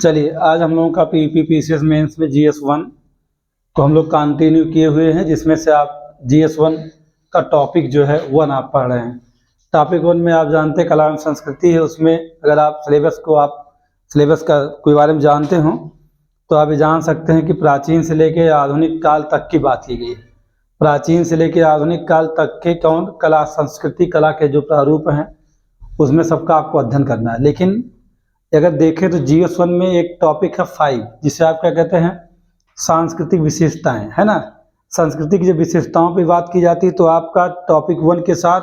चलिए आज हम लोगों का पीपी पीसीएस मेंस में GS1 को हम लोग कंटिन्यू किए हुए हैं, जिसमें से आप GS1 का टॉपिक जो है 1 आप पढ़ रहे हैं। टॉपिक 1 में आप जानते हैं कला एवं संस्कृति है। उसमें अगर आप सिलेबस का कोई बारे में जानते हो तो आप ये जान सकते हैं कि प्राचीन से लेकर आधुनिक काल तक की बात की गई है। प्राचीन से लेकर आधुनिक काल तक के कला संस्कृति कला के जो प्रारूप हैं उसमें सबका आपको अध्ययन करना है। लेकिन अगर देखें तो GS1 में एक टॉपिक है 5, जिसे आप क्या कहते हैं, सांस्कृतिक विशेषताएं, है ना। संस्कृति की जब विशेषताओं पर बात की जाती है तो आपका टॉपिक 1 के साथ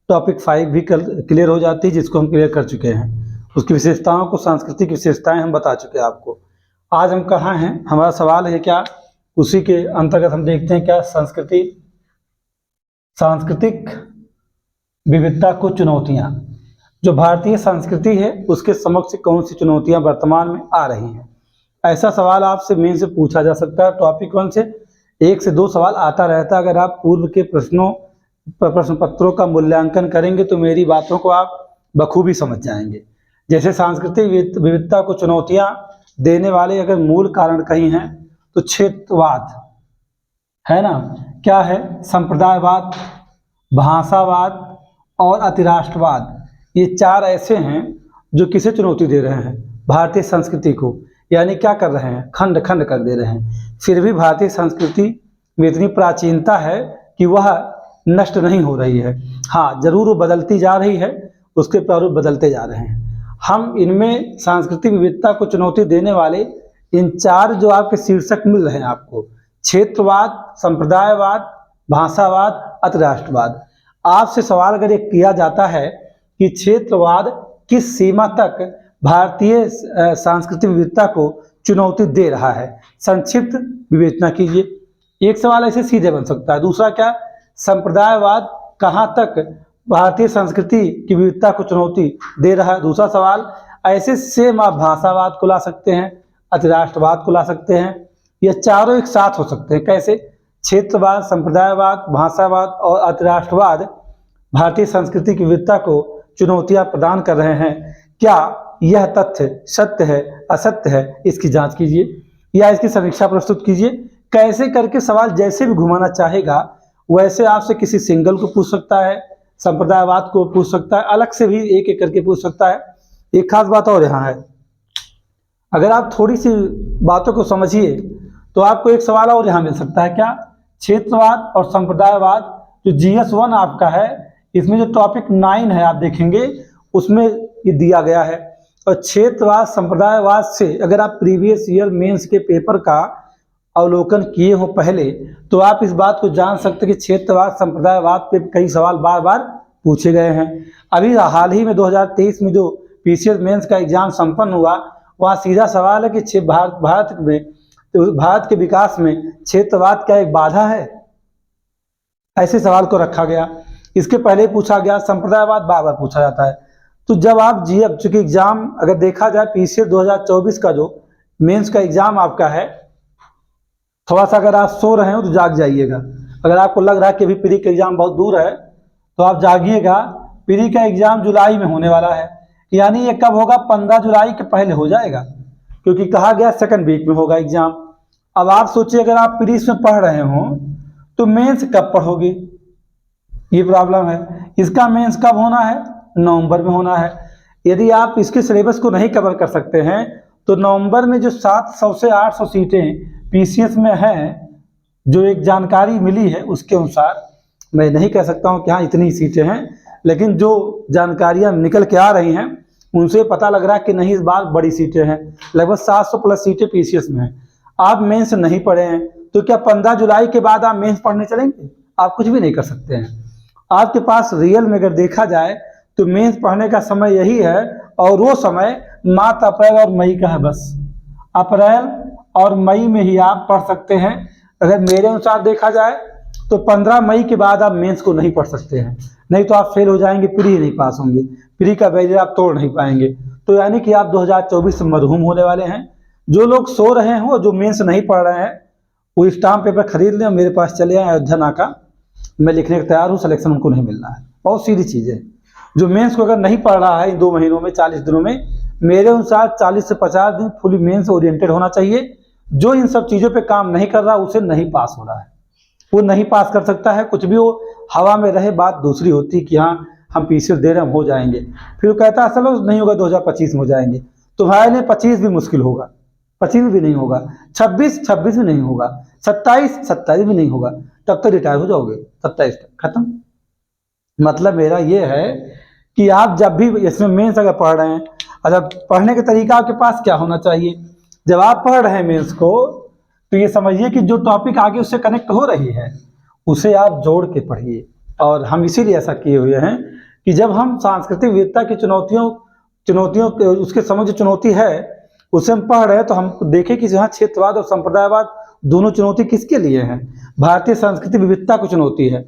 टॉपिक 5 भी क्लियर हो जाती है, जिसको हम क्लियर कर चुके हैं। उसकी विशेषताओं को, सांस्कृतिक विशेषताएं हम बता चुके हैं आपको। आज हम कहाँ हैं, हमारा सवाल है क्या, उसी के अंतर्गत हम देखते हैं क्या सांस्कृतिक विविधता को चुनौतियां। जो भारतीय संस्कृति है उसके समक्ष कौन सी चुनौतियां वर्तमान में आ रही हैं, ऐसा सवाल आपसे मेन से पूछा जा सकता है। टॉपिक 1 से 1 से 2 सवाल आता रहता है। अगर आप पूर्व के प्रश्न पत्रों का मूल्यांकन करेंगे तो मेरी बातों को आप बखूबी समझ जाएंगे। जैसे सांस्कृतिक विविधता को चुनौतियां देने वाले अगर मूल कारण कहीं हैं तो क्षेत्रवाद है ना, क्या है, संप्रदायवाद, भाषावाद और अतिराष्ट्रवाद। ये 4 ऐसे हैं जो किसे चुनौती दे रहे हैं, भारतीय संस्कृति को, यानी क्या कर रहे हैं, खंड खंड कर दे रहे हैं। फिर भी भारतीय संस्कृति में इतनी प्राचीनता है कि वह नष्ट नहीं हो रही है। हाँ, जरूर वो बदलती जा रही है, उसके प्रारूप बदलते जा रहे हैं। हम इनमें सांस्कृतिक विविधता को चुनौती देने वाले इन 4 जो आपके शीर्षक मिल रहे हैं आपको, क्षेत्रवाद, संप्रदायवाद, भाषावाद, अतिराष्ट्रवाद। आपसे सवाल अगर ये किया जाता है कि क्षेत्रवाद किस सीमा तक भारतीय सांस्कृतिक विविधता को चुनौती दे रहा है, संक्षिप्त विवेचना कीजिए। एक सवाल ऐसे सीधे बन सकता है। दूसरा क्या, संप्रदायवाद कहाँ तक भारतीय संस्कृति की विविधता को चुनौती दे रहा है। दूसरा सवाल, ऐसे सेम आप भाषावाद को ला सकते हैं, अतिराष्ट्रवाद को ला सकते हैं। ये चारों एक साथ हो सकते हैं। कैसे, क्षेत्रवाद, संप्रदायवाद, भाषावाद और अतिराष्ट्रवाद भारतीय संस्कृति की विविधता को चुनौतियां प्रदान कर रहे हैं। क्या यह तथ्य सत्य है, असत्य है, इसकी जांच कीजिए या इसकी समीक्षा प्रस्तुत कीजिए। कैसे करके सवाल जैसे भी घुमाना चाहेगा वैसे आपसे किसी सिंगल को पूछ सकता है, संप्रदायवाद को पूछ सकता है, अलग से भी एक एक करके पूछ सकता है। एक खास बात और यहाँ है, अगर आप थोड़ी सी बातों को समझिए तो आपको एक सवाल और यहाँ मिल सकता है। क्या, क्षेत्रवाद और संप्रदायवाद जो GS1 आपका है, इसमें जो टॉपिक 9 है आप देखेंगे उसमें ये दिया गया है। और क्षेत्रवाद संप्रदायवाद से अगर आप प्रीवियस ईयर मेंस के पेपर का अवलोकन किए हो पहले, तो आप इस बात को जान सकते हैं कि क्षेत्रवाद संप्रदायवाद पे कई सवाल बार बार पूछे गए हैं। अभी हाल ही में 2023 में जो PCS मेंस का एग्जाम संपन्न हुआ, वहाँ सीधा सवाल है कि भारत के विकास में क्षेत्रवाद क्या एक बाधा है, ऐसे सवाल को रखा गया। इसके पहले पूछा गया, संप्रदायवाद बार बार पूछा जाता है। तो जब आप चूंकि एग्जाम अगर देखा जाए PCS 2024 का जो मेंस का एग्जाम आपका है, थोड़ा सा अगर आप सो रहे हो तो जाग जाइएगा। अगर आपको लग रहा है कि अभी प्री का एग्जाम बहुत दूर है तो आप जागिएगा। प्री का एग्जाम जुलाई में होने वाला है, यानी ये कब होगा, 15 जुलाई के पहले हो जाएगा, क्योंकि कहा गया सेकंड वीक में होगा एग्जाम। अब आप सोचिए अगर आप प्री में पढ़ रहे हो तो मेंस कब पढ़ोगे, ये प्रॉब्लम है। इसका मेंस कब होना है, नवंबर में होना है। यदि आप इसके सिलेबस को नहीं कवर कर सकते हैं तो नवंबर में जो 700 से 800 सीटें PCS में हैं, जो एक जानकारी मिली है उसके अनुसार, मैं नहीं कह सकता हूं कि हाँ इतनी सीटें हैं, लेकिन जो जानकारियां निकल के आ रही हैं उनसे पता लग रहा है कि नहीं, इस बार बड़ी सीटें हैं, लगभग 700 प्लस सीटें PCS में हैं। आप मेंस नहीं पढ़े हैं तो क्या 15 जुलाई के बाद आप मेंस पढ़ने चलेंगे? आप कुछ भी नहीं कर सकते हैं। आपके पास रियल में अगर देखा जाए तो मेंस पढ़ने का समय यही है, और वो समय मार्च, अप्रैल और मई का है। बस अप्रैल और मई में ही आप पढ़ सकते हैं। अगर मेरे अनुसार देखा जाए तो 15 मई के बाद आप मेंस को नहीं पढ़ सकते हैं, नहीं तो आप फेल हो जाएंगे, प्री नहीं पास होंगे, प्री का बैरियर आप तोड़ नहीं पाएंगे। तो यानी कि आप 2024 से मरहूम होने वाले हैं। जो लोग सो रहे हो, जो मेंस नहीं पढ़ रहे हैं, वो स्टाम्प पेपर खरीद लें और मेरे पास चले आए अयोध्या नाका, मैं लिखने को तैयार हूँ, सिलेक्शन उनको नहीं मिलना है। बहुत सीधी चीज़ है। जो मेंस को अगर नहीं पढ़ रहा है इन 2 महीनों में, 40 दिनों में, मेरे अनुसार 40 से 50 दिन फुली मेंस ओरिएंटेड होना चाहिए। जो इन सब चीज़ों पे काम नहीं कर रहा उसे नहीं पास हो रहा है, वो नहीं पास कर सकता है। कुछ भी वो हवा में रहे, बात दूसरी होती कि हाँ हम पीसीएस दे रहे हैं, हम हो जाएंगे। फिर वो कहता है चलो नहीं होगा 2025 में हो जाएंगे। तुम्हारे लिए 25 भी मुश्किल होगा, 25 भी नहीं होगा, 26 भी नहीं होगा, 27 भी नहीं होगा, तब तक रिटायर हो जाओगे, 27 तक खत्म। मतलब मेरा ये है कि आप जब भी इसमें मेंस अगर पढ़ रहे हैं, अच्छा पढ़ने का तरीका आपके पास क्या होना चाहिए, जब आप पढ़ रहे हैं मेंस को तो ये समझिए कि जो टॉपिक आगे उससे कनेक्ट हो रही है उसे आप जोड़ के पढ़िए। और हम इसीलिए ऐसा किए हुए हैं कि जब हम सांस्कृतिक विविधता की चुनौतियों उसके समझ जो चुनौती है उसे हम पढ़ रहे हैं तो हम देखें कि जहाँ क्षेत्रवाद और संप्रदायवाद दोनों चुनौती किसके लिए हैं, भारतीय सांस्कृतिक विविधता को चुनौती है।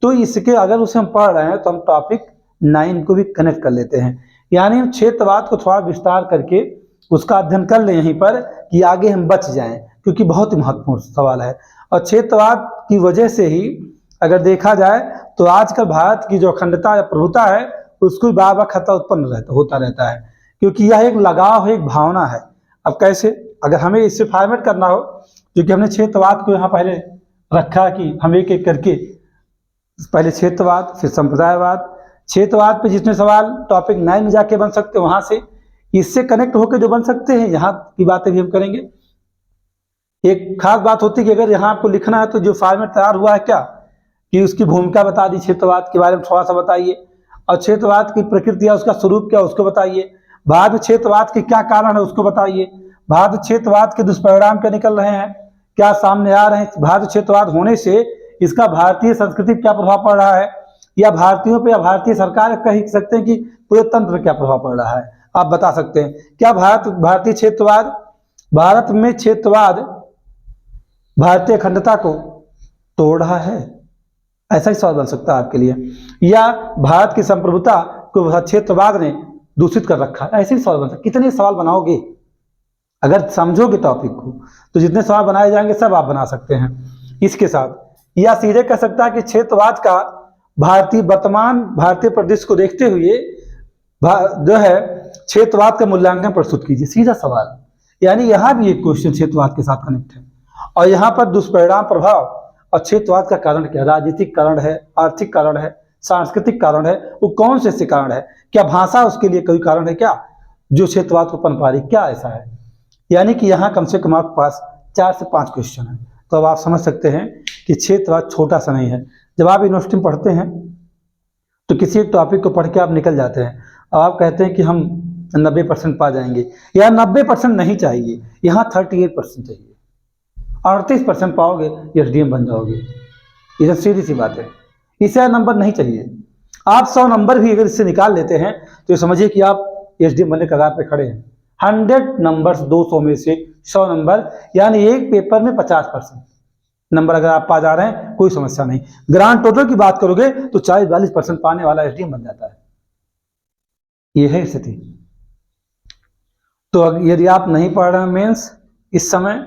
तो इसके अगर उसे हम पढ़ रहे हैं तो हम टॉपिक 9 को भी कनेक्ट कर लेते हैं, यानी हम क्षेत्रवाद को थोड़ा विस्तार करके उसका अध्ययन कर लें यहीं पर कि आगे हम बच जाएं, क्योंकि बहुत ही महत्वपूर्ण सवाल है। और क्षेत्रवाद की वजह से ही अगर देखा जाए तो आजकल भारत की जो अखंडता या प्रभुता है उसको बार बार खतरा उत्पन्न होता रहता है, क्योंकि यह एक लगाव है, एक भावना है। अब कैसे, अगर हमें इससे फॉर्मेट करना हो, क्योंकि हमने क्षेत्रवाद को यहाँ पहले रखा कि हम एक एक करके पहले क्षेत्रवाद फिर संप्रदायवाद, क्षेत्रवाद पे जितने सवाल टॉपिक 9 में जाके बन सकते हैं वहां से इससे कनेक्ट होकर जो बन सकते हैं यहाँ की बातें भी हम करेंगे। एक खास बात होती है कि अगर यहाँ आपको लिखना है तो जो फॉर्मेट तैयार हुआ है क्या कि उसकी भूमिका बता दी, क्षेत्रवाद के बारे में थोड़ा सा बताइए, और क्षेत्रवाद की प्रकृति या उसका स्वरूप क्या उसको बताइए, भारत में क्षेत्रवाद के क्या कारण है उसको बताइए, भारत क्षेत्रवाद के दुष्परिणाम क्या निकल रहे हैं, क्या सामने आ रहे हैं, भारत क्षेत्रवाद होने से इसका भारतीय संस्कृति पर क्या प्रभाव पड़ रहा है, या भारतीयों पे या भारतीय सरकार कह सकते हैं कि पूरे तंत्र पर क्या प्रभाव पड़ रहा है, आप बता सकते हैं। क्या भारतीय क्षेत्रवाद, भारत में क्षेत्रवाद भारतीय अखंडता को तोड़ रहा है, ऐसा ही सवाल बन सकता है आपके लिए, या भारत की संप्रभुता को क्षेत्रवाद ने दूषित कर रखा है, ऐसे ही सवाल बन सकता। कितने सवाल बनाओगे अगर समझोगे टॉपिक को, तो जितने सवाल बनाए जाएंगे सब आप बना सकते हैं इसके साथ। या सीधे कह सकता है कि क्षेत्रवाद का वर्तमान भारतीय परिदृश्य को देखते हुए जो है क्षेत्रवाद का मूल्यांकन प्रस्तुत कीजिए, सीधा सवाल। यानी यहाँ भी एक क्वेश्चन क्षेत्रवाद के साथ कनेक्ट है। और यहाँ पर दुष्परिणाम प्रभाव और क्षेत्रवाद का कारण क्या, राजनीतिक कारण है, आर्थिक कारण है, सांस्कृतिक कारण है, वो कौन से ऐसे कारण है, क्या भाषा उसके लिए कोई कारण है क्या जो क्षेत्रवाद को पनपा रही, क्या ऐसा है। यानी कि यहाँ कम से कम आपके पास 4 से 5 क्वेश्चन है। तो अब आप समझ सकते हैं कि क्षेत्रवाद छोटा सा नहीं है। जब आप यूनिवर्सिटी में पढ़ते हैं तो किसी एक टॉपिक को पढ़ के आप निकल जाते हैं और आप कहते हैं कि हम 90% पा जाएंगे, या 90% नहीं चाहिए, यहाँ 38% चाहिए, 38% पाओगे एसडीएम बन जाओगे। ये सीधी सी बात है, इससे नंबर नहीं चाहिए। आप 100 नंबर भी अगर इससे निकाल लेते हैं तो समझिए कि आप एसडीएम बनने कगार पे खड़े हैं। 100 नंबर 200 में से 100 नंबर, यानी एक पेपर में 50% नंबर अगर आप पा जा रहे हैं कोई समस्या नहीं। ग्रांड टोटल की बात करोगे तो 40-42% पाने वाला एसडीएम बन जाता है। ये है स्थिति। तो यदि आप नहीं पढ़ रहे हैं मेंस इस समय,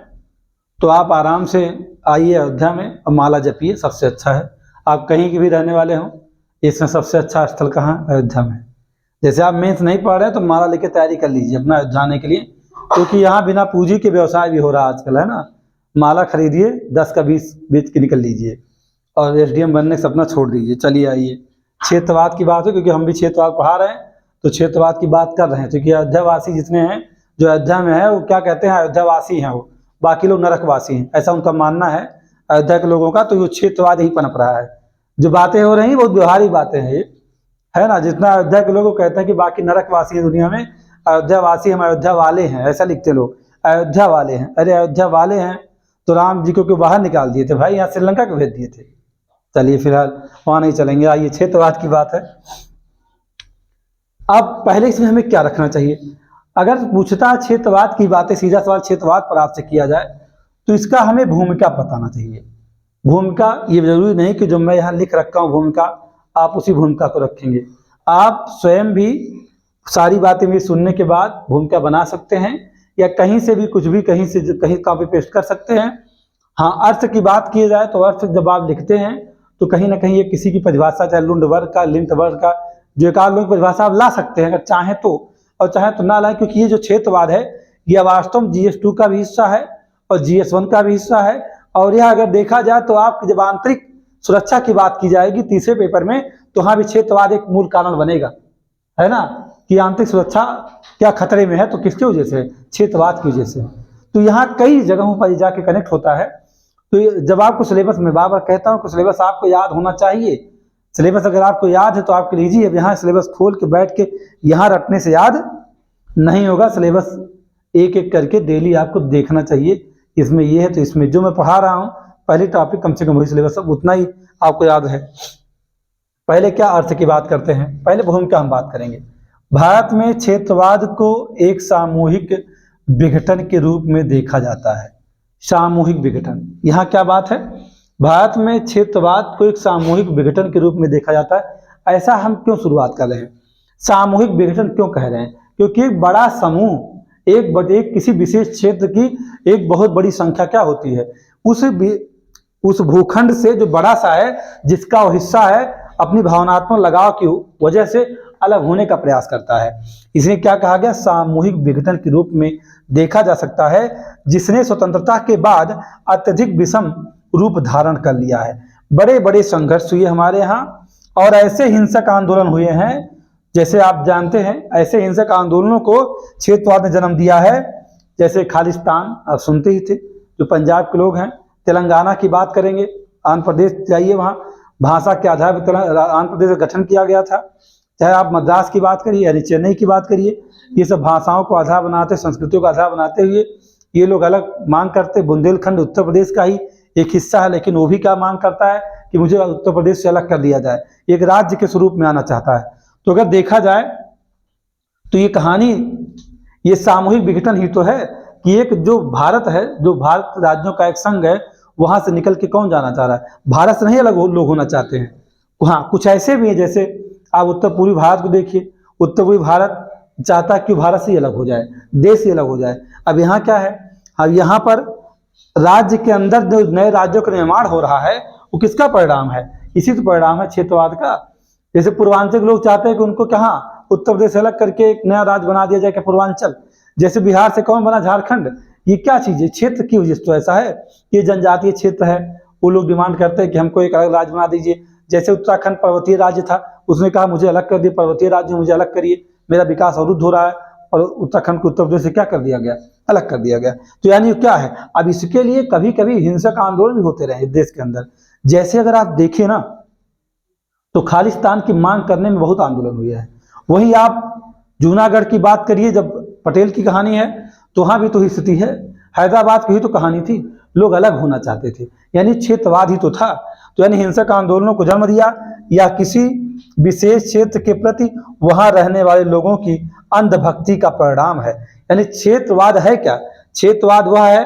तो आप आराम से आइए अयोध्या में और माला जपिए, सबसे अच्छा है। आप कहीं के भी रहने वाले हों, इसमें सबसे अच्छा स्थल कहाँ, अयोध्या में। जैसे आप मेंस नहीं पढ़ रहे हैं तो माला लेके तैयारी कर लीजिए अपना अयोध्या आने के लिए, क्योंकि यहाँ बिना पूंजी के व्यवसाय भी हो रहा है आजकल, है ना। माला खरीदिए, 10 का 20 बेच के निकल लीजिए और एसडीएम बनने का सपना छोड़ दीजिए। चलिए आइए, क्षेत्रवाद की बात है, क्योंकि हम भी क्षेत्रवाद पढ़ा रहे हैं तो क्षेत्रवाद की बात कर रहे हैं। क्योंकि अयोध्यावासी जितने हैं, जो अयोध्या में है, वो क्या कहते हैं, अयोध्यावासी हैं, वो बाकी लोग नरकवासी हैं, ऐसा उनका मानना है अयोध्या के लोगों का। तो ये क्षेत्रवाद ही पनप रहा है। जो बातें हो रही हैं बहुत व्यवहारिक बातें हैं ये, है ना। जितना अयोध्या के लोग कहते हैं कि बाकी नरकवासी हैं दुनिया में, अयोध्यावासी हम अयोध्या वाले हैं, ऐसा लिखते लोग, अयोध्या वाले हैं। अरे अयोध्या वाले हैं तो राम जी को क्यों बाहर निकाल दिए थे भाई, यहाँ श्रीलंका को भेज दिए थे। चलिए फिलहाल वहां नहीं चलेंगे, आइए क्षेत्रवाद की बात है। अब पहले इसमें हमें क्या रखना चाहिए, अगर पूछता है क्षेत्रवाद की बातें, सीधा सवाल क्षेत्रवाद पर आपसे किया जाए तो इसका हमें भूमिका बताना चाहिए। भूमिका ये जरूरी नहीं कि जो मैं यहाँ लिख रखा हूँ भूमिका, आप उसी भूमिका को रखेंगे। आप स्वयं भी सारी बातें मेरी सुनने के बाद भूमिका बना सकते हैं, या कहीं से भी कुछ भी कहीं से कहीं कॉपी पेस्ट कर सकते हैं। हाँ, अर्थ की बात की जाए तो अर्थ जब आप लिखते हैं तो कहीं ना कहीं ये किसी की परिभाषा, चाहे लुंड वर्ग का, लिंट वर्ग का, जो एक आध लोग परिभाषा आप ला सकते हैं अगर चाहें तो, और चाहे तो ना लाएं, क्योंकि ये जो क्षेत्रवाद है यह वास्तव में GS2 का भी हिस्सा है और GS1 का भी हिस्सा है। और यह अगर देखा जाए तो आपकी जब आंतरिक सुरक्षा की बात की जाएगी तीसरे पेपर में, तो हाँ भी क्षेत्रवाद एक मूल कारण बनेगा, है ना, कि आंतरिक सुरक्षा क्या खतरे में है, तो किसकी वजह से? क्षेत्रवाद की वजह से। तो यहाँ कई जगहों पर जाके कनेक्ट होता है। तो जब आपको सिलेबस में बार बार कहता हूँ कि सिलेबस आपको याद होना चाहिए। सिलेबस अगर आपको याद है तो आपके लीजिए, अब यहाँ सिलेबस खोल के बैठ के यहाँ रटने से याद नहीं होगा। सिलेबस एक एक करके डेली आपको देखना चाहिए, इसमें ये है तो इसमें जो मैं पढ़ा रहा हूँ पहले टॉपिक कम से कम वही सिलेबस, सब उतना ही आपको याद है। पहले क्या अर्थ की बात करते हैं, पहले भूमिका हम बात करेंगे। भारत में क्षेत्रवाद को एक सामूहिक विघटन के रूप में देखा जाता है। सामूहिक विघटन, यहाँ क्या बात है? भारत में क्षेत्रवाद को एक सामूहिक विघटन के रूप में देखा जाता है। ऐसा हम क्यों शुरुआत कर रहे हैं? सामूहिक विघटन क्यों कह रहे हैं? क्योंकि एक बड़ा समूह एक किसी विशेष क्षेत्र की एक बहुत बड़ी संख्या क्या होती है, उस भूखंड से जो बड़ा सा है, जिसका वो हिस्सा है, अपनी भावनात्मक लगाव की वजह से अलग होने का प्रयास करता है। इसलिए क्या कहा गया? सामूहिक विघटन के रूप में देखा जा सकता है, जिसने स्वतंत्रता के बाद अत्यधिक विषम रूप धारण कर लिया है। बड़े बड़े संघर्ष हुए हमारे यहाँ और ऐसे हिंसक आंदोलन हुए हैं, जैसे आप जानते हैं ऐसे हिंसक आंदोलनों को क्षेत्रवाद ने जन्म दिया है। जैसे खालिस्तान, आप सुनते ही थे, जो पंजाब के लोग हैं। तेलंगाना की बात करेंगे, आंध्र प्रदेश जाइए, वहाँ भाषा के आधार पर आंध्र प्रदेश का गठन किया गया था। चाहे आप मद्रास की बात करिए यानी चेन्नई की बात करिए, ये सब भाषाओं को आधार बनाते, संस्कृतियों का आधार बनाते हुए ये लोग अलग मांग करते। बुंदेलखंड उत्तर प्रदेश का ही एक हिस्सा है, लेकिन वो भी क्या मांग करता है कि मुझे उत्तर प्रदेश से अलग कर दिया जाए, एक राज्य के स्वरूप में आना चाहता है। तो अगर देखा जाए तो ये कहानी, ये सामूहिक विघटन ही तो है कि एक जो भारत है, जो भारत राज्यों का एक संघ है, वहां से निकल के कौन जाना चाह रहा है? भारत से नहीं अलग लोग होना चाहते हैं। हाँ, कुछ ऐसे भी हैं, जैसे आप उत्तर पूर्वी भारत को देखिए, उत्तर पूर्वी भारत चाहता है कि भारत से अलग हो जाए, देश से अलग हो जाए। अब यहाँ क्या है? अब यहाँ पर राज्य के अंदर जो नए राज्यों का निर्माण हो रहा है, वो किसका परिणाम है? इसी तो परिणाम है क्षेत्रवाद का। जैसे पूर्वांचल के लोग चाहते हैं कि उनको कहाँ उत्तर प्रदेश से अलग करके एक नया राज्य बना दिया जाए, क्या पूर्वांचल। जैसे बिहार से कौन बना? झारखंड। ये क्या चीज है? क्षेत्र की वजह से तो ऐसा है, ये जनजातीय क्षेत्र है, वो लोग डिमांड करते हैं कि हमको एक अलग राज्य बना दीजिए। जैसे उत्तराखंड पर्वतीय राज्य था, उसने कहा मुझे अलग कर दिए, पर्वतीय राज्य मुझे अलग करिए, मेरा विकास अवरुद्ध हो रहा है, और उत्तराखंड को उत्तर प्रदेश से क्या कर दिया गया? अलग कर दिया गया। तो यानी क्या है? अब इसके लिए कभी कभी हिंसक आंदोलन भी होते रहे देश के अंदर। जैसे अगर आप देखें ना, तो खालिस्तान की मांग करने में बहुत आंदोलन हुए हैं। वहीं आप जूनागढ़ की बात करिए, जब पटेल की कहानी है, तो वहां भी तो स्थिति है। हैदराबाद की ही तो कहानी थी, लोग अलग होना चाहते थे, यानी क्षेत्रवाद ही तो था। तो यानी हिंसक आंदोलनों को जन्म दिया, या किसी विशेष क्षेत्र के प्रति वहां रहने वाले लोगों की अंधभक्ति का परिणाम है। यानी क्षेत्रवाद है क्या? क्षेत्रवाद वह है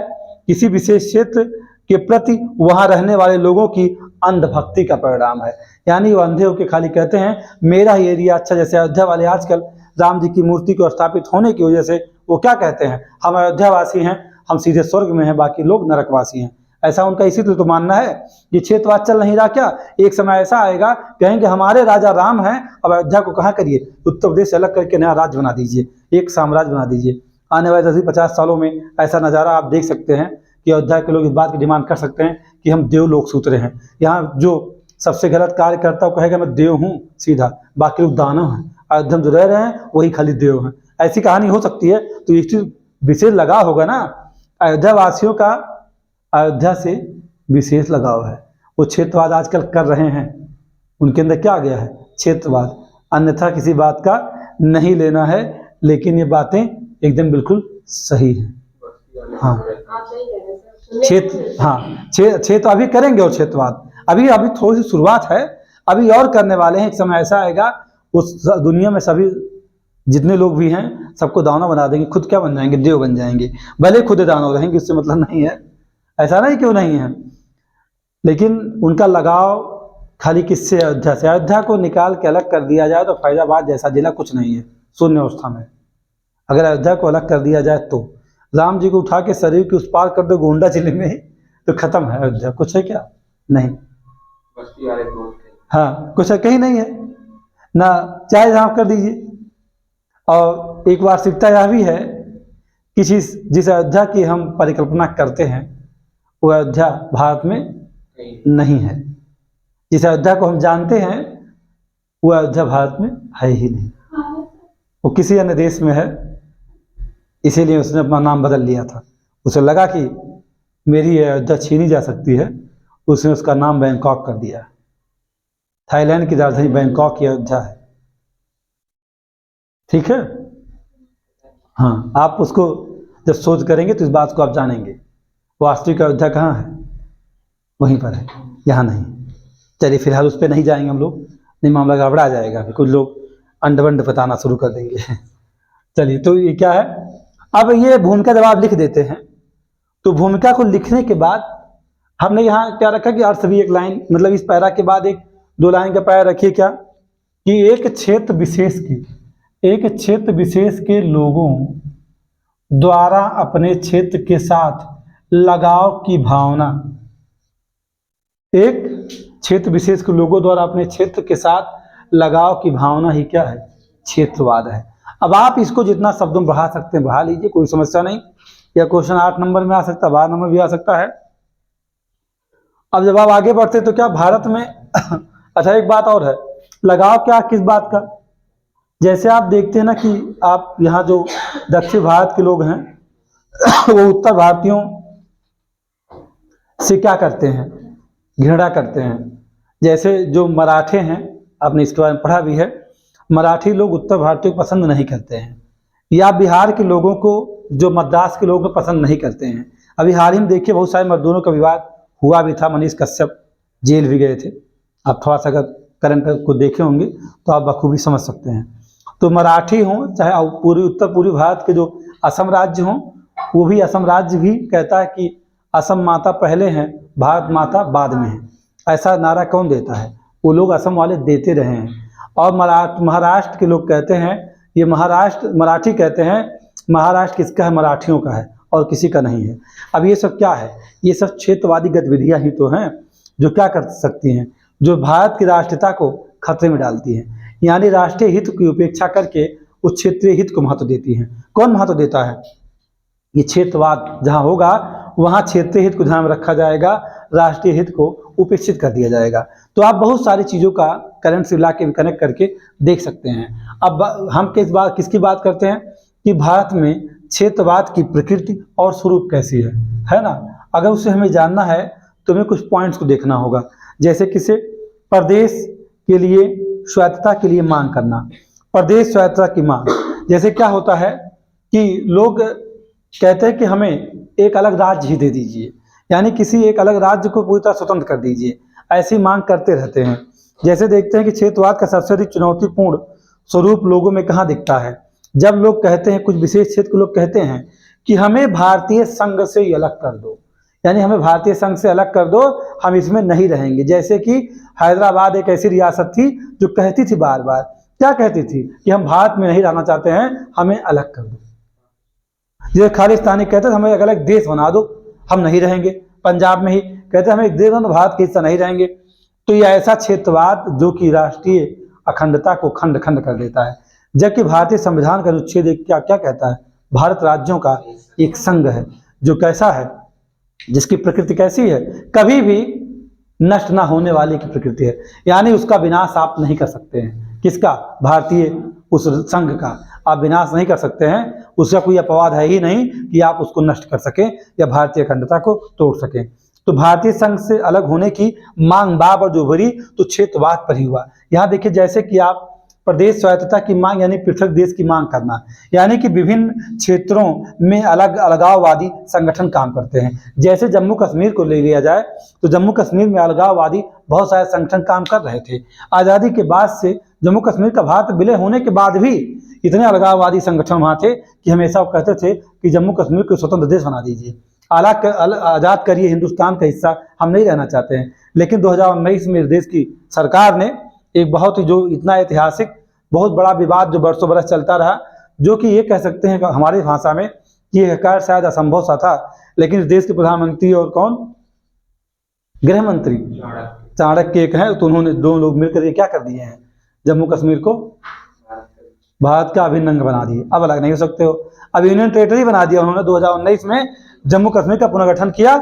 किसी विशेष क्षेत्र के प्रति वहां रहने वाले लोगों की अंधभक्ति का परिणाम है। यानी वो अंधे होकर खाली कहते हैं मेरा ही एरिया अच्छा। जैसे अयोध्या वाले आजकल राम जी की मूर्ति को स्थापित होने की वजह से वो क्या कहते हैं? हम अयोध्यावासी हैं, हम सीधे स्वर्ग में हैं, बाकी लोग नरकवासी हैं। ऐसा उनका इसीलिए तो मानना है। ये क्षेत्रवाद चल नहीं रहा क्या? एक समय ऐसा आएगा, कहेंगे हमारे राजा राम हैं, अब अयोध्या को कहाँ करिए? उत्तर प्रदेश से अलग करके नया राज्य बना दीजिए, एक साम्राज्य बना दीजिए। आने वाले 10-50 सालों में ऐसा नज़ारा आप देख सकते हैं कि अयोध्या के लोग इस बात की डिमांड कर सकते हैं कि हम देवलोक से उतरे हैं। यहाँ जो सबसे गलत कार्य करता है वो कहेगा मैं देव हूँ सीधा, बाकी लोग दानव हैं। अयोध्या में जो रह रहे हैं वही खाली देव हैं। ऐसी कहानी हो सकती है। तो इस चीज विशेष लगाव होगा ना, अयोध्या वासियों का अयोध्या से विशेष लगाव है। वो क्षेत्रवाद आजकल कर रहे हैं, उनके अंदर क्या आ गया है? क्षेत्रवाद। अन्यथा किसी बात का नहीं लेना है, लेकिन ये बातें एकदम बिल्कुल सही है। हाँ, क्षेत्र अभी करेंगे, और क्षेत्रवाद अभी थोड़ी सी शुरुआत है, अभी और करने वाले हैं। एक समय ऐसा आएगा उस दुनिया में सभी जितने लोग भी हैं सबको दानव बना देंगे, खुद क्या बन जाएंगे? देव बन जाएंगे। भले खुद दानव रहेंगे, उससे मतलब नहीं है, ऐसा नहीं क्यों नहीं है, लेकिन उनका लगाव खाली किससे? अयोध्या से। अयोध्या को निकाल के अलग कर दिया जाए तो फैजाबाद जैसा जिला कुछ नहीं है शून्य अवस्था में। अगर अयोध्या को अलग कर दिया जाए तो राम जी को उठा के शरीर के उस पार कर दो गोंडा जिले में, तो खत्म है अयोध्या। कुछ है क्या? नहीं। हाँ, कुछ है? कहीं नहीं है ना। चाहे जहाँ कर दीजिए। और एक वास्तविकता यह भी है कि जिस अयोध्या की हम परिकल्पना करते हैं वो अयोध्या भारत में नहीं है। जिस अयोध्या को हम जानते हैं वो अयोध्या भारत में है ही नहीं, वो किसी अन्य देश में है। इसीलिए उसने अपना नाम बदल लिया था। उसे लगा कि मेरी अयोध्या छीनी जा सकती है, उसने उसका नाम बैंकॉक कर दिया। थाईलैंड की राजधानी बैंकॉक की अयोध्या है। ठीक है, हाँ, आप उसको जब सोच करेंगे तो इस बात को आप जानेंगे। वास्तविक अयोध्या कहाँ है? वहीं पर है, यहाँ नहीं। चलिए फिलहाल उस पर नहीं जाएंगे हम लोग, नहीं मामला गड़बड़ा जाएगा, कुछ लोग अंडवंड बताना शुरू कर देंगे। चलिए, तो ये क्या है, अब ये भूमिका जब आप लिख देते हैं तो भूमिका को लिखने के बाद हमने यहाँ क्या रखा कि अर्थ भी एक लाइन, मतलब इस पैरा के बाद एक 2 लाइन का पैरा रखिए क्या, कि एक क्षेत्र विशेष के लोगों द्वारा अपने क्षेत्र के साथ लगाव की भावना, एक क्षेत्र विशेष के लोगों द्वारा अपने क्षेत्र के साथ लगाव की भावना ही क्या है? क्षेत्रवाद है। अब आप इसको जितना शब्दों में बढ़ा सकते हैं बढ़ा लीजिए, कोई समस्या नहीं। या क्वेश्चन 8 नंबर में आ सकता है, 12 नंबर भी आ सकता है। अब जब आप आगे बढ़ते तो क्या भारत में अच्छा एक बात और है, लगाव क्या किस बात का? जैसे आप देखते हैं ना कि आप यहाँ जो दक्षिण भारत के लोग हैं वो उत्तर भारतीयों से क्या करते हैं? घृणा करते हैं। जैसे जो मराठे हैं, आपने इसके बारे में पढ़ा भी है, मराठी लोग उत्तर भारतीयों को पसंद नहीं करते हैं, या बिहार के लोगों को जो मद्रास के लोग पसंद नहीं करते हैं। अभी हाल ही में देखिए बहुत सारे मजदूरों का विवाद हुआ भी था, मनीष कश्यप जेल भी गए थे। आप थोड़ा सा अगर करंट को देखे होंगे तो आप बखूबी समझ सकते हैं। तो मराठी हों चाहे पूरी उत्तर पूर्वी भारत के जो असम राज्य हों, वो भी असम राज्य भी कहता है कि असम माता पहले हैं, भारत माता बाद में है। ऐसा नारा कौन देता है? वो लोग असम वाले देते रहे हैं। और महाराष्ट्र के लोग कहते हैं, ये मराठी कहते हैं महाराष्ट्र किसका है? मराठियों का है और किसी का नहीं है। अब ये सब क्या है? ये सब क्षेत्रवादी गतिविधियां ही तो हैं जो क्या कर सकती हैं, जो भारत की राष्ट्रीयता को खतरे में डालती हैं, यानी राष्ट्रीय हित की उपेक्षा करके उस क्षेत्रीय हित को महत्व देती हैं। कौन महत्व देता है? ये क्षेत्रवाद जहाँ होगा वहाँ क्षेत्रीय हित को ध्यान में रखा जाएगा, राष्ट्रीय हित को उपेक्षित कर दिया जाएगा। तो आप बहुत सारी चीज़ों का करंट से ला के कनेक्ट करके देख सकते हैं। अब हम किसकी बात करते हैं कि भारत में क्षेत्रवाद की प्रकृति और स्वरूप कैसी है ना? अगर उसे हमें जानना है तो हमें कुछ पॉइंट्स को देखना होगा। जैसे किसे प्रदेश के लिए स्वायत्तता के लिए मांग करना, प्रदेश स्वायत्तता की मांग, जैसे क्या होता है कि लोग कहते हैं कि हमें एक अलग राज्य ही दे दीजिए, यानी किसी एक अलग राज्य को पूरी तरह स्वतंत्र कर दीजिए, ऐसी मांग करते रहते हैं। जैसे देखते हैं कि क्षेत्रवाद का सबसे अधिक चुनौतीपूर्ण स्वरूप लोगों में कहाँ दिखता है? जब लोग कहते हैं, कुछ विशेष क्षेत्र के लोग कहते हैं कि हमें भारतीय संघ से ही अलग कर दो, यानी हमें भारतीय संघ से अलग कर दो, हम इसमें नहीं रहेंगे। जैसे कि हैदराबाद एक ऐसी रियासत थी जो कहती थी बार बार, क्या कहती थी कि हम भारत में नहीं रहना चाहते हैं, हमें अलग कर दो। जैसे खालिस्तानी कहते थे हमें एक अलग देश बना दो, हम नहीं रहेंगे। पंजाब में ही कहते हमें एक देश बना दो, भारत के हिस्सा नहीं रहेंगे। तो ये ऐसा क्षेत्रवाद जो कि राष्ट्रीय अखंडता को खंड खंड कर देता है। जबकि भारतीय संविधान का अनुच्छेद क्या क्या कहता है? भारत राज्यों का एक संघ है, जो कैसा है, जिसकी प्रकृति कैसी है? कभी भी नष्ट ना होने वाली की प्रकृति है, यानी उसका विनाश आप नहीं कर सकते हैं। किसका? भारतीय उस संघ का आप विनाश नहीं कर सकते हैं। उसका कोई अपवाद है ही नहीं कि आप उसको नष्ट कर सकें या भारतीय अखंडता को तोड़ सकें। तो भारतीय संघ से अलग होने की मांग बार बार जो उभरी तो क्षेत्रवाद पर ही हुआ। यहाँ देखिए, जैसे कि आप प्रदेश स्वायत्तता की मांग यानी पृथक देश की मांग करना, यानी कि विभिन्न क्षेत्रों में अलगाववादी संगठन काम करते हैं। जैसे जम्मू कश्मीर को ले लिया जाए तो जम्मू कश्मीर में अलगाववादी बहुत सारे संगठन काम कर रहे थे। आज़ादी के बाद से जम्मू कश्मीर का भारत विलय होने के बाद भी इतने अलगाववादी संगठन वहाँ थे कि हमेशा वो कहते थे कि जम्मू कश्मीर को स्वतंत्र देश बना दीजिए, आज़ाद करिए, हिंदुस्तान का हिस्सा हम नहीं रहना चाहते हैं। लेकिन 2019 में इस देश की सरकार ने एक बहुत ही जो इतना ऐतिहासिक बहुत बड़ा विवाद जो बरसों बरस चलता रहा, जो कि ये कह सकते हैं कि हमारी भाषा में ये कार्य शायद असंभव सा था, लेकिन इस देश के प्रधानमंत्री और कौन, गृह मंत्री चाणक्य एक हैं, तो उन्होंने 2 लोग मिलकर ये क्या कर दिए हैं, जम्मू कश्मीर को भारत का अभिन्न अंग बना दिए, अब अलग नहीं हो सकते हो। अब यूनियन टेरिटरी बना दिया उन्होंने 2019 में, जम्मू कश्मीर का पुनर्गठन किया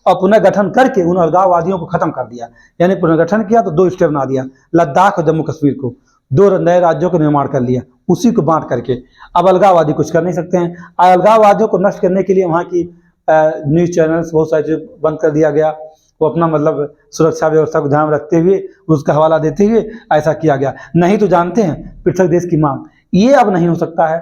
और पुनर्गठन करके उन अलगाववादियों को खत्म कर दिया। यानी पुनर्गठन किया तो 2 स्टेट बना दिया, लद्दाख और जम्मू कश्मीर को 2 नए राज्यों का निर्माण कर लिया, उसी को बांट करके। अब अलगाववादी कुछ कर नहीं सकते हैं। अलगाववादियों को नष्ट करने के लिए वहाँ की न्यूज़ चैनल्स बहुत सारी चीज़ बंद कर दिया गया। वो अपना मतलब सुरक्षा व्यवस्था को ध्यान रखते हुए, उसका हवाला देते हुए ऐसा किया गया। नहीं तो जानते हैं पृथक देश की मांग, ये अब नहीं हो सकता है।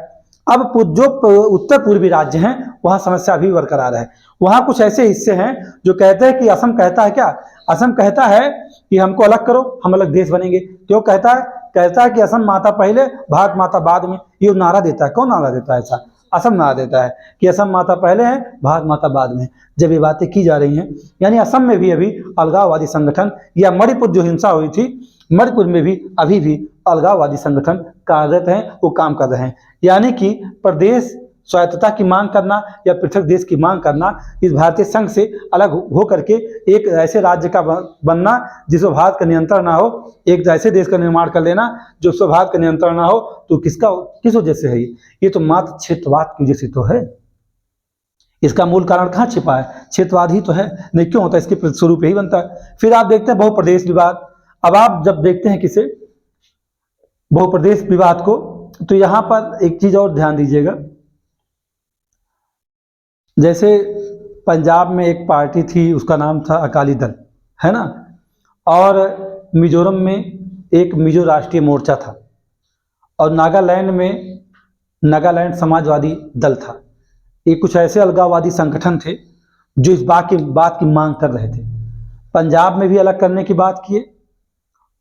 अब जो उत्तर पूर्वी राज्य हैं वहाँ समस्या अभी बरकरार है। वहाँ कुछ ऐसे हिस्से हैं जो कहते हैं कि असम कहता है क्या, असम कहता है कि हमको अलग करो, हम अलग देश बनेंगे। क्यों कहता है? कहता है कि असम माता पहले, भारत माता बाद में। ये नारा देता है। कौन नारा देता है ऐसा? असम नारा देता है कि असम माता पहले है, भारत माता बाद में। जब ये बातें की जा रही हैं, यानी असम में भी अभी अलगाववादी संगठन, या मणिपुर जो हिंसा हुई थी, मणिपुर में भी अभी भी अलगाववादी संगठन कार्यरत हैं, वो काम कर रहे हैं। यानी कि प्रदेश स्वायत्तता की मांग करना या पृथक देश की मांग करना, इस भारतीय संघ से अलग हो करके एक ऐसे राज्य का बनना जिसमें भारत का नियंत्रण ना हो, एक ऐसे देश का निर्माण कर लेना जो उसमें भारत का नियंत्रण ना हो, तो किस वजह से है? ये तो मात्र क्षेत्रवाद की वजह से तो है। इसका मूल कारण कहाँ छिपा है? क्षेत्रवाद ही तो है। नहीं क्यों होता? इसके स्वरूप यही बनता है। फिर आप देखते हैं बहुप्रदेश विवाद। अब आप जब देखते हैं किसे बहुप्रदेश विवाद को, तो यहां पर एक चीज और ध्यान दीजिएगा। जैसे पंजाब में एक पार्टी थी, उसका नाम था अकाली दल, है ना, और मिजोरम में एक मिजो राष्ट्रीय मोर्चा था, और नागालैंड में नागालैंड समाजवादी दल था। ये कुछ ऐसे अलगाववादी संगठन थे जो इस बात की मांग कर रहे थे। पंजाब में भी अलग करने की बात किए,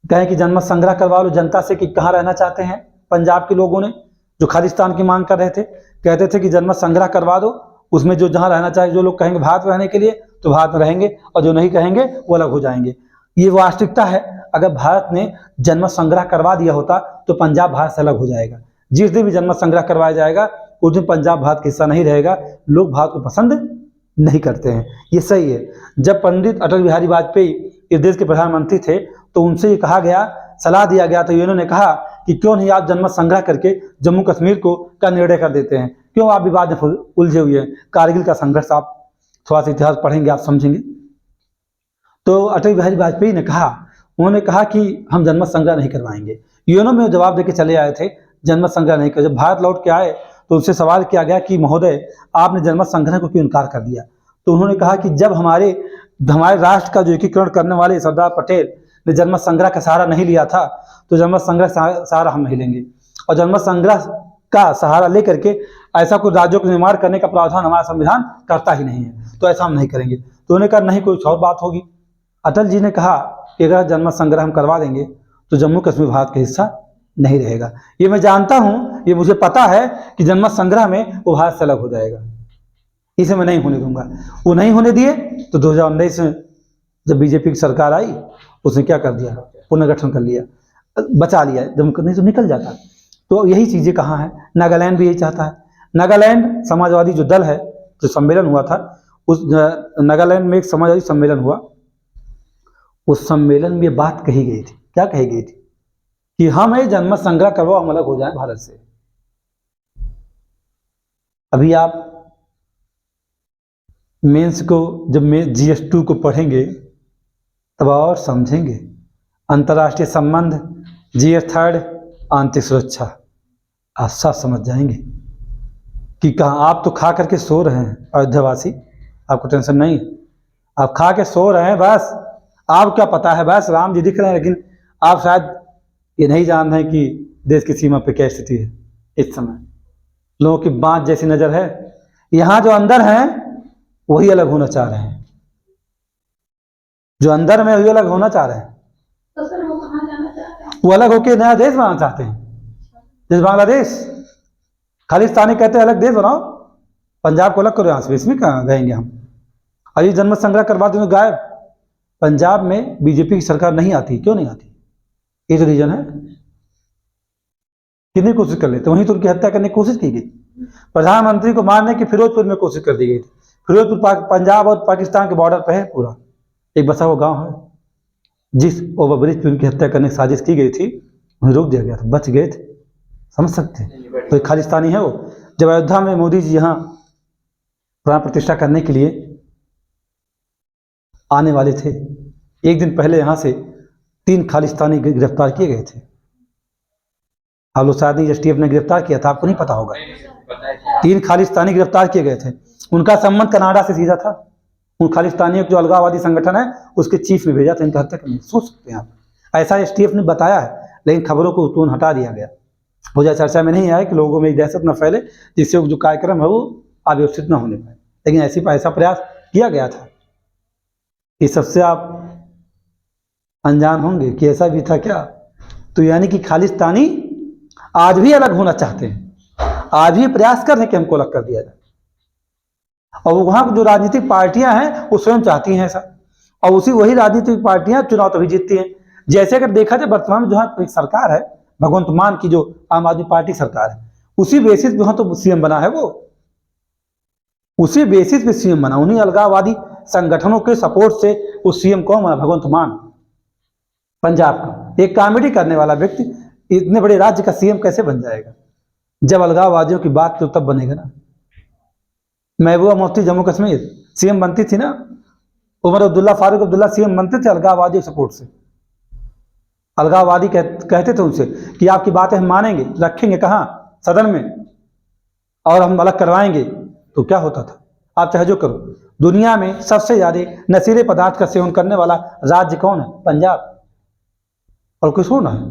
कहें कि जनमत संग्रह करवा लो जनता से कि कहाँ रहना चाहते हैं। पंजाब के लोगों ने जो खालिस्तान की मांग कर रहे थे, कहते थे कि जनमत संग्रह करवा दो, उसमें जो जहाँ रहना चाहिए, जो लोग कहेंगे भारत में रहने के लिए तो भारत में रहेंगे, और जो नहीं कहेंगे वो अलग हो जाएंगे। ये वास्तविकता है। अगर भारत ने जनमत संग्रह करवा दिया होता तो पंजाब भारत से अलग हो जाएगा। जिस दिन भी जनमत संग्रह करवाया जाएगा उस दिन पंजाब भारत का हिस्सा नहीं रहेगा। लोग भारत को पसंद नहीं करते हैं, ये सही है। जब पंडित अटल बिहारी वाजपेयी इस देश के प्रधानमंत्री थे तो उनसे ये कहा गया, सलाह दिया गया, तो इन्होंने कहा कि क्यों नहीं आप जनमत संग्रह करके जम्मू कश्मीर को का निर्णय कर देते हैं, क्यों आप विवाद में उलझे हुए हैं। कारगिल का संघर्ष आप थोड़ा सा इतिहास पढ़ेंगे आप समझेंगे। तो अटल बिहारी वाजपेयी ने कहा, उन्होंने कहा कि हम जनमत संग्रह नहीं करवाएंगे। यूएनओ में जवाब देके चले आए थे, जनमत संग्रह नहीं कर। जब भारत लौट के आए तो उनसे सवाल किया गया कि महोदय आपने जनमत संग्रह को क्यों इनकार कर दिया? तो उन्होंने कहा कि जब हमारे राष्ट्र का जो एकीकरण करने वाले सरदार पटेल ने जनमत संग्रह का सहारा नहीं लिया था, तो जनमत संग्रह सहारा हम नहीं लेंगे। और जनमत संग्रह का सहारा लेकर के ऐसा कोई राज्यों का निर्माण करने का प्रावधान हमारा संविधान करता ही नहीं है, तो ऐसा हम नहीं करेंगे। तो उन्होंने कहा नहीं, कोई और बात होगी। अटल जी ने कहा कि अगर जनमत संग्रह हम करवा देंगे तो जम्मू कश्मीर भारत का हिस्सा नहीं रहेगा। ये मैं जानता हूं, ये मुझे पता है कि जनमत संग्रह में वो भारत से अलग हो जाएगा, इसे मैं नहीं होने दूंगा। वो नहीं होने दिए तो 2019 में जब बीजेपी की सरकार आई, उसने क्या कर दिया? पुनर्गठन कर लिया, बचा लिया। जब नहीं तो निकल जाता। तो यही चीजें कहाँ है? नागालैंड भी यही चाहता है। नागालैंड समाजवादी जो दल है, जो सम्मेलन हुआ था, उस नागालैंड में एक समाजवादी सम्मेलन हुआ, उस सम्मेलन में बात कही गई थी। क्या कही गई थी? कि हम ये जनमत संग्रह करवाओ, हम अलग हो जाए भारत से। अभी आप मेंस को जब GS2 को पढ़ेंगे तब और समझेंगे। अंतर्राष्ट्रीय संबंध, GS3 आंतरिक सुरक्षा, आप सब समझ जाएंगे कि कहाँ। आप तो खा करके सो रहे हैं अयोध्यावासी, आपको टेंशन नहीं, आप खा के सो रहे हैं बस। आप क्या पता है, बस राम जी दिख रहे हैं, लेकिन आप शायद ये नहीं जान रहे हैं कि देश की सीमा पे क्या स्थिति है इस समय। लोगों की बात जैसी नजर है, यहाँ जो अंदर हैं वही अलग होना चाह रहे हैं, जो अंदर में वही अलग होना चाह रहे हैं। तो सर वो कहाँ जाना चाहते हैं? वो अलग होकर नया देश बनाना चाहते हैं, जैसे बांग्लादेश। खालिस्तानी कहते हैं अलग देश बनाओ, पंजाब को अलग करो यहाँ से, इसमें कहाँ रहेंगे हम। अभी जनमत संग्रह करवा देंगे गायब। पंजाब में बीजेपी की सरकार नहीं आती, क्यों नहीं आती? ये तो रीजन है। कितनी कोशिश कर लेते, वहीं तो उनकी हत्या करने की कोशिश की गई। प्रधानमंत्री को मारने की फिरोजपुर में कोशिश कर दी गई थी। फिरोजपुर पंजाब और पाकिस्तान के बॉर्डर पर है, पूरा एक बसा हुआ गांव है। जिस ओवरब्रिज पर उनकी हत्या करने की साजिश की गई थी, वहीं रोक दिया गया था, बच गए थे। समझ सकते हैं? तो एक खालिस्तानी है वो। जब अयोध्या में मोदी जी यहाँ प्राण प्रतिष्ठा करने के लिए आने वाले थे, एक दिन पहले यहाँ से 3 खालिस्तानी गिरफ्तार किए गए थे। आप लोग शायद एसटीएफ ने गिरफ्तार किया था, आपको नहीं पता होगा। 3 खालिस्तानी गिरफ्तार किए गए थे। उनका संबंध कनाडा से सीधा था। उन खालिस्तानियों जो अलगाववादी संगठन है उसके चीफ ने भेजा था इनका हत्या करने। सोच सकते हैं आप, ऐसा एसटीएफ ने बताया है, लेकिन खबरों को तुरंत हटा दिया गया। हो जाए चर्चा में नहीं आया कि लोगों में एक दहशत न फैले, जिससे जो कार्यक्रम है वो आयोजित न होने पाए। लेकिन ऐसा प्रयास किया गया था। इस सबसे आप अनजान होंगे कि ऐसा भी था क्या। तो यानी कि खालिस्तानी आज भी अलग होना चाहते हैं, आज भी प्रयास कर रहे हैं कि हमको अलग कर दिया जाए। और वहाँ जो राजनीतिक पार्टियां हैं वो स्वयं चाहती हैं ऐसा, और वही राजनीतिक पार्टियां चुनाव तभी जीतती हैं। जैसे अगर देखा जाए वर्तमान में जो एक सरकार है भगवंत मान की, जो आम आदमी पार्टी सरकार है, उसी बेसिस पे तो सीएम बना है वो, उसी बेसिस पे सीएम बना। उन्हीं अलगाववादी संगठनों के सपोर्ट से वो सीएम कौन बना? भगवंत मान, पंजाब का एक कॉमेडी करने वाला व्यक्ति इतने बड़े राज्य का सीएम कैसे बन जाएगा? जब अलगाववादियों की बात तो तब बनेगा ना। महबूबा मुफ्ती जम्मू कश्मीर सीएम बनती थी ना, उमर अब्दुल्ला, फारूक अब्दुल्ला सीएम बनते थे अलगाववादी सपोर्ट से। अलगाववादी कहते थे उनसे कि आपकी बातें हम मानेंगे, रखेंगे कहाँ? सदन में, और हम अलग करवाएंगे। तो क्या होता था? आप चाहे जो करो। दुनिया में सबसे ज्यादा नशीले पदार्थ का सेवन करने वाला राज्य कौन है? पंजाब। और कुछ हो ना है,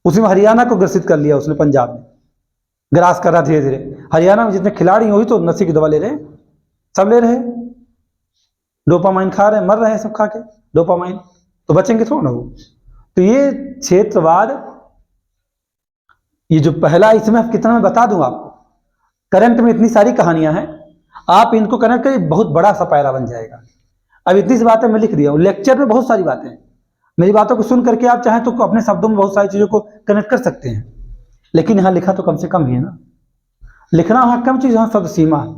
उसमें हरियाणा को ग्रसित कर लिया उसने। पंजाब में ग्रास कर रहा धीरे धीरे। हरियाणा में जितने खिलाड़ी वही तो नशे की दवा ले रहे हैं, सब ले रहे हैं, डोपामाइन खा रहे हैं, मर रहे हैं सब खा के डोपामाइन। तो बचेंगे थोड़ा ना वो। तो ये क्षेत्रवाद, ये जो पहला, इसमें कितना मैं बता दूं आपको, करंट में इतनी सारी कहानियां हैं, आप इनको कनेक्ट करिए, बहुत बड़ा सा पैरा बन जाएगा। अब इतनी सी बातें मैं लिख दिया हूं, लेक्चर में बहुत सारी बातें हैं। मेरी बातों को सुन करके आप चाहें तो अपने शब्दों में बहुत सारी चीजों को कनेक्ट कर सकते हैं, लेकिन यहाँ लिखा तो कम से कम ही है ना। लिखना वहाँ कम चीज, यहाँ शब्द सीमा है,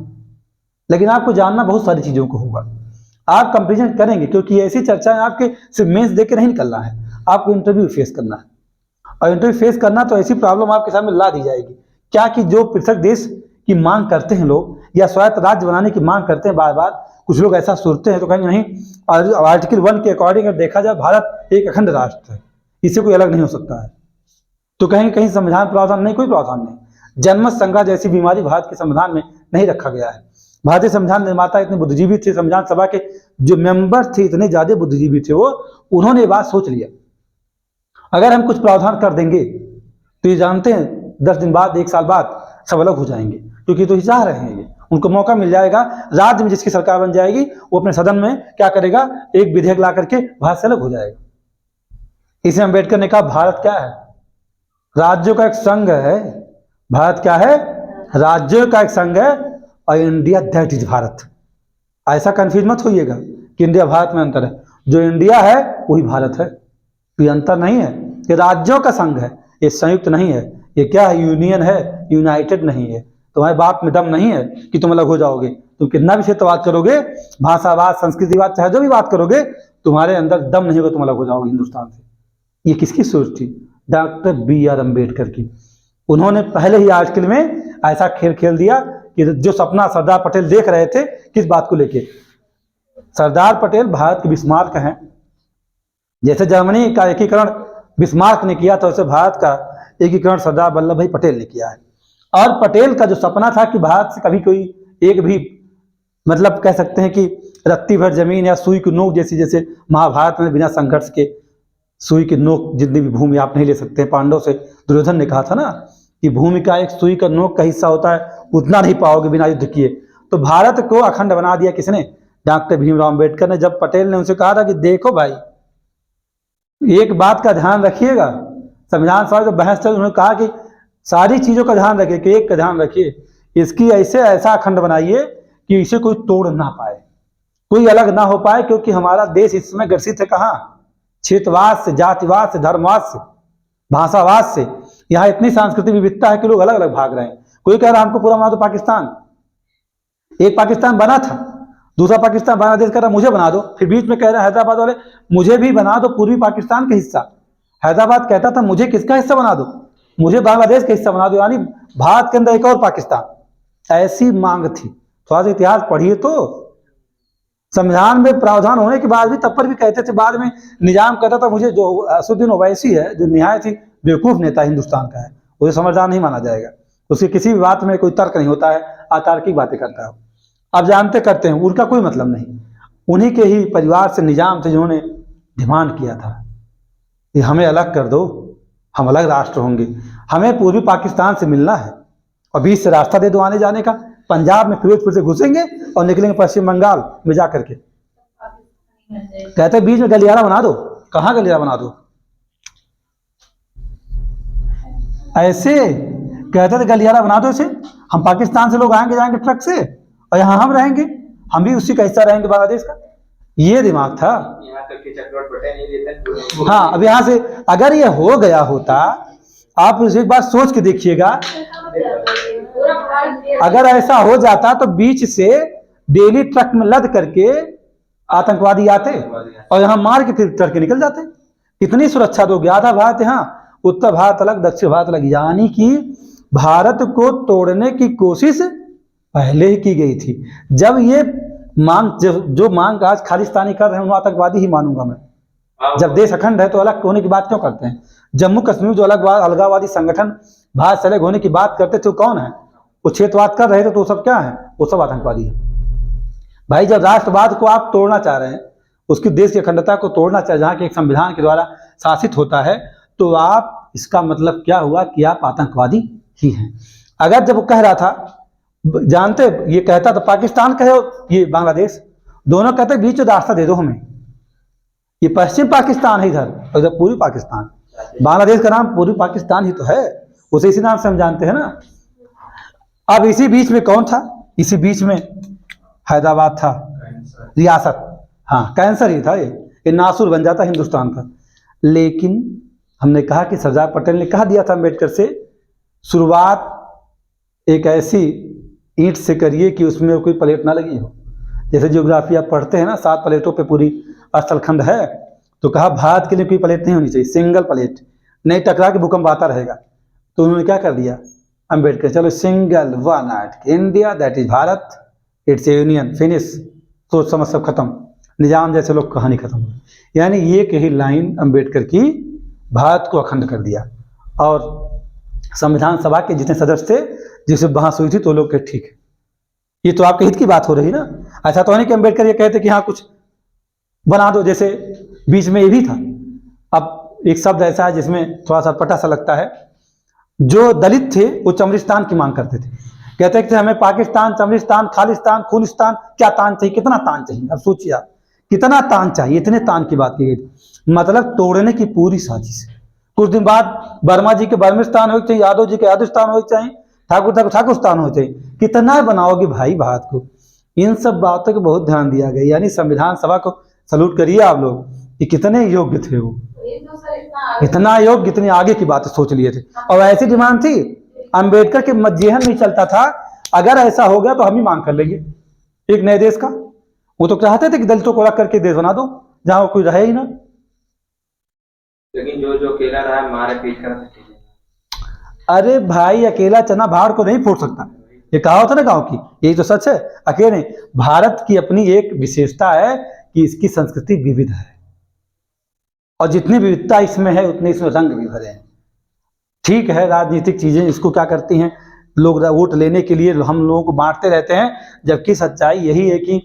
लेकिन आपको जानना बहुत सारी चीजों को होगा। आप कंपेरिजन करेंगे, क्योंकि ऐसी चर्चाएं आपके सिर्फ मेंस देके नहीं निकलना है, आपको इंटरव्यू फेस करना है। और इंटरव्यू फेस करना तो ऐसी प्रॉब्लम आपके सामने ला दी जाएगी क्या कि जो पृथक देश की मांग करते हैं लोग, या स्वायत्त राज्य बनाने की मांग करते हैं बार बार, कुछ लोग ऐसा सोचते हैं तो कहेंगे नहीं, और आर्टिकल 1 के अकॉर्डिंग अगर देखा जाए भारत एक अखंड राष्ट्र है, इससे कोई अलग नहीं हो सकता है। तो कहेंगे कहीं संविधान प्रावधान नहीं, कोई प्रावधान नहीं। जनमत संग्रह जैसी बीमारी भारत के संविधान में नहीं रखा गया है। भारतीय संविधान निर्माता इतने बुद्धिजीवी थे, संविधान सभा के जो मेंबर थे इतने ज्यादा बुद्धिजीवी थे, वो उन्होंने ये बात सोच लिया अगर हम कुछ प्रावधान कर देंगे तो ये जानते हैं 10 दिन बाद, 1 साल बाद सब अलग हो जाएंगे, क्योंकि तो ये चाह रहे हैं, ये उनको मौका मिल जाएगा। राज्य में जिसकी सरकार बन जाएगी वो अपने सदन में क्या करेगा, एक विधेयक ला करके भारत से अलग हो जाएगा। इसलिए अम्बेडकर ने कहा भारत क्या है? राज्यों का एक संघ है। भारत क्या है? राज्यों का एक संघ है, और इंडिया दैट इज भारत। ऐसा कंफ्यूज मत होइएगा कि इंडिया भारत में अंतर है। जो इंडिया है वही भारत है, ये अंतर नहीं है। ये राज्यों का संघ है, ये संयुक्त नहीं है। ये क्या है? यूनियन है, यूनाइटेड नहीं है। तुम्हारे बाप में दम नहीं है कि तुम अलग हो जाओगे। तुम कितना भी क्षेत्रवाद करोगे, भाषावाद, संस्कृतिवाद, चाहे जो भी बात करोगे, तुम्हारे अंदर दम नहीं होगा, तुम अलग हो जाओगे हिंदुस्तान से। ये किसकी सोच थी? डॉक्टर BR अम्बेडकर की। उन्होंने पहले ही आर्टिकल में ऐसा खेल खेल दिया कि जो सपना सरदार पटेल देख रहे थे, किस बात को लेके? सरदार पटेल भारत के बिस्मार्क हैं। जैसे जर्मनी का एकीकरण बिस्मार्क ने किया था, वैसे भारत का एकीकरण सरदार वल्लभ भाई पटेल ने किया है। और पटेल का जो सपना था कि भारत से कभी कोई एक भी, मतलब कह सकते हैं कि रत्ती भर जमीन या सुई की नोक जैसी, जैसे महाभारत में बिना संघर्ष के सुई की नोक जितनी भी भूमि आप नहीं ले सकते। पांडव से दुर्योधन ने कहा था ना कि भूमि का एक सुई का नोक का हिस्सा होता है, उतना नहीं पाओगे बिना युद्ध किए। तो भारत को अखंड बना दिया किसने? डॉक्टर भीमराव अम्बेडकर ने। जब पटेल ने उनसे कहा था कि देखो भाई, एक बात का ध्यान रखिएगा, संविधान सभा जो बहस चल, उन्होंने कहा कि सारी चीजों का ध्यान रखिए, कि एक का ध्यान रखिए, इसकी ऐसा अखंड बनाइए कि इसे कोई तोड़ ना पाए, कोई अलग ना हो पाए, क्योंकि हमारा देश इस समय ग्रसित है कहाँ? क्षेत्रवाद से, जातिवाद से, धर्मवाद से, भाषावाद से। यहाँ इतनी सांस्कृतिक विविधता है कि लोग अलग अलग भाग रहे हैं। कोई कह रहा है हमको पूरा बना दो पाकिस्तान, एक पाकिस्तान बना था, दूसरा पाकिस्तान बांग्लादेश कह रहा मुझे बना दो, फिर बीच में कह रहे हैदराबाद वाले मुझे भी बना दो पूर्वी पाकिस्तान का हिस्सा। हैदराबाद कहता था मुझे किसका हिस्सा बना दो, मुझे बांग्लादेश का हिस्सा बना दो, यानी भारत के अंदर एक और पाकिस्तान, ऐसी मांग थी। थोड़ा सा इतिहास पढ़िए तो। संविधान में प्रावधान होने के बाद भी तब पर भी कहते थे, बाद में निजाम कहता था मुझे, जो असदुद्दीन ओवैसी है जो निहायत ही बेवकूफ नेता हिंदुस्तान का है, उसे समझदार नहीं माना जाएगा, उसकी किसी भी बात में कोई तर्क नहीं होता है, अतार्किक बातें करता है। अब जानते करते हैं, उनका कोई मतलब नहीं। उन्हीं के ही परिवार से, निजाम से, जिन्होंने डिमांड किया था कि हमें अलग कर दो, हम अलग राष्ट्र होंगे, हमें पूर्वी पाकिस्तान से मिलना है और बीच से रास्ता दे दो आने जाने का। पंजाब में फिरोजपुर से घुसेंगे और निकलेंगे पश्चिम बंगाल में जा करके। कहते बीच में गलियारा बना दो। कहाँ गलियारा बना दो? ऐसे कहते थे गलियारा बना दो, इसे हम पाकिस्तान से लोग आएंगे जाएंगे ट्रक से और यहाँ हम रहेंगे, हम भी उसी का हिस्सा रहेंगे बांग्लादेश का। ये दिमाग था। यहाँ तक कि चक्रवर्ती बटे नहीं देते। हाँ, अब यहाँ से अगर ये हो गया होता, आप एक बार सोच के देखिएगा, अगर ऐसा हो जाता तो बीच से डेली ट्रक में लद करके आतंकवादी आते और यहाँ मार के फिर करके निकल जाते। कितनी सुरक्षा दोगे? आधा भारत यहाँ, उत्तर भारत अलग, दक्षिण भारत अलग, यानी कि भारत को तोड़ने की कोशिश पहले ही की गई थी। जब ये मांग, जो मांग आज खालिस्तानी कर रहे हैं, उन्हें आतंकवादी ही मानूंगा मैं। जब देश अखंड है तो अलग होने की बात क्यों करते हैं? जम्मू कश्मीर जो अलगाववादी संगठन भारत से अलग होने की बात करते थे, वो कौन है? वो क्षेत्रवाद कर रहे थे, तो वो सब क्या है? वो सब आतंकवादी है। भाई, जब राष्ट्रवाद को आप तोड़ना चाह रहे हैं, उसकी देश की अखंडता को तोड़ना चाह, जहाँ के एक संविधान के द्वारा शासित होता है, तो आप, इसका मतलब क्या हुआ कि आप आतंकवादी ही हैं। अगर जब वो कह रहा था, जानते, ये कहता था पाकिस्तान कहे ये बांग्लादेश, दोनों कहते बीच में रास्ता दे दो हमें, ये पश्चिम पाकिस्तान है इधर और इधर पूर्वी पाकिस्तान। बांग्लादेश का नाम पूर्वी पाकिस्तान ही तो है, उसे इसी नाम से हम जानते हैं ना। अब इसी बीच में कौन था? इसी बीच में हैदराबाद था, रियासत। हाँ, कैंसर ही था ये नासुर बन जाता हिंदुस्तान का। लेकिन हमने कहा कि सरदार पटेल ने कहा दिया था अम्बेडकर से, शुरुआत एक ऐसी ईंट से करिए कि उसमें कोई प्लेट ना लगी हो। जैसे ज्योग्राफी आप पढ़ते हैं ना, 7 प्लेटों पे पूरी स्थलखंड है, तो कहा भारत के लिए कोई प्लेट नहीं होनी चाहिए, सिंगल प्लेट, नहीं टकरा के भूकंप आता रहेगा। तो उन्होंने क्या कर दिया अम्बेडकर, चलो single one art India, that is Bharat, it's A union, finish, सोच समझ सब खत्म, निजाम जैसे लोग कहानी खत्म हुई। यानी ये कही लाइन अम्बेडकर की भारत को अखंड कर दिया। और संविधान सभा के जितने सदस्य थे, जिसे बहस हुई थी, तो लोग के ठीक है, ये तो आपके हित की बात हो रही ना। ऐसा तो नहीं कि अम्बेडकर ये कहते कि हाँ कुछ बना दो, जैसे बीच में ये भी था। अब एक शब्द ऐसा है जिसमें थोड़ा सा पटा सा लगता है, जो दलित थे वो चमरिस्तान की मांग करते थे, कहते थे हमें पाकिस्तान, चमरिस्तान, खालिस्तान, खूलिस्तान, क्या तान चाहिए, कितना तान चाहिए। अब सोचिए आप, कितना तान चाहिए, इतने तान की बात की गई, मतलब तोड़ने की पूरी साजिश। कुछ दिन बाद वर्मा जी के बर्मिस्तान हो चाहिए, यादव जी के यादवस्तान हो चाहिए, ठाकुर ठाकुरस्तान हो चाहिए, कितना बनाओगे भाई भारत को? इन सब बातों को बहुत ध्यान दिया गया। यानी संविधान सभा को सलूट करिए आप लोग कि कितने योग्य थे वो, इतना योग्य, इतनी आगे की बात सोच लिए थे। और ऐसी डिमांड थी, अंबेडकर के मज्जेहन नहीं चलता था, अगर ऐसा हो गया तो हम ही मांग कर लेंगे एक नए देश का। वो तो चाहते थे कि दलितों को अलग करके देश बना दो जहां कोई रहे ही ना। लेकिन जो जो अकेला रहा मारे पीट कर। अरे भाई, अकेला चना भाड़ को नहीं फोड़ सकता, ये कहा होता ना गांव की, यही तो सच है। अकेले नहीं, भारत की अपनी एक विशेषता है कि इसकी संस्कृति विविध है, और जितनी विविधता इसमें है उतने इसमें रंग भी भरे हैं। ठीक है, राजनीतिक चीजें इसको क्या करती हैं, लोग वोट लेने के लिए हम लोगों को बांटते रहते हैं, जबकि सच्चाई यही है कि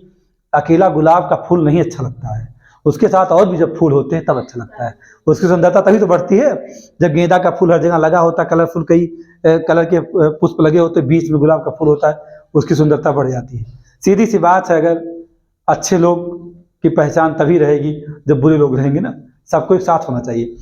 अकेला गुलाब का फूल नहीं अच्छा लगता है, उसके साथ और भी जब फूल होते हैं तब अच्छा लगता है। उसकी सुंदरता तभी तो बढ़ती है जब गेंदा का फूल हर जगह लगा होता है, कलरफुल कई कलर के पुष्प लगे होते हैं, बीच में गुलाब का फूल होता है, उसकी सुंदरता बढ़ जाती है। सीधी सी बात है, अगर अच्छे लोग की पहचान तभी रहेगी जब बुरे लोग रहेंगे ना। सबको एक साथ होना चाहिए।